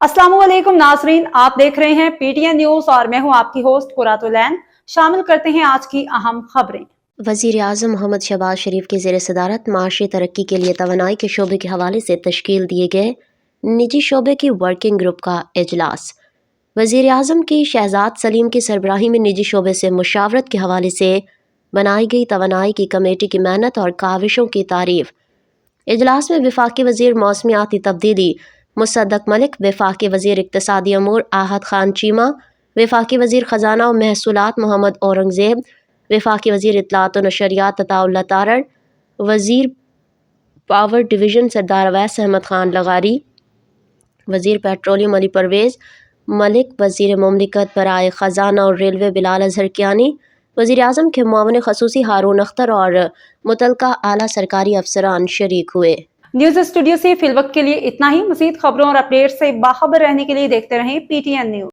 अस्सलाम वालेकुम नाजरीन, आप देख रहे हैं पीटीएन न्यूज और मैं हूं आपकी होस्ट कुरातुलैन। शामिल करते हैं आज की अहम खबरें। वज़ीर आज़म मोहम्मद शहबाज शरीफ की ज़ेर सदारत माशी तरक्की के लिए तवानाई के शोबे के हवाले से तश्कील दिए गए निजी शोबे की वर्किंग ग्रुप का इजलास। वज़ीर आज़म की शहजाद सलीम की सरबराही में निजी शोबे से मुशावरत के हवाले से बनाई गई तवानाई की कमेटी की मेहनत और काविशों की तारीफ। इजलास में वफाकी वज़ीर मौसमियाती तब्दीली मुसद्दक मलिक, वफाकी वज़ीर इक़्तिसादी अमूर आहद खान चीमा, वफाकी वज़ीर ख़जाना और महसूलात मोहम्मद औरंगज़ेब, वफाकी वज़ीर इत्तलात व नशरियात अताउल्लाह तारड़, वज़ीर पावर डिवीज़न सरदार अवैस अहमद ख़ान लगारी, वज़ीर पेट्रोलियम अली परवेज़ मलिक, वज़ीर मुमलिकत बराए ख़जाना और रेलवे बिलाल अज़हर कियानी, वज़ीर आज़म के मुआविन ख़ुसूसी हारून अख्तर और मुतलका आला सरकारी अफसरान शरीक हुए। न्यूज स्टूडियो से फिलवक्त के लिए इतना ही। मज़ीद खबरों और अपडेट से बाखबर रहने के लिए देखते रहें पीटीएन न्यूज।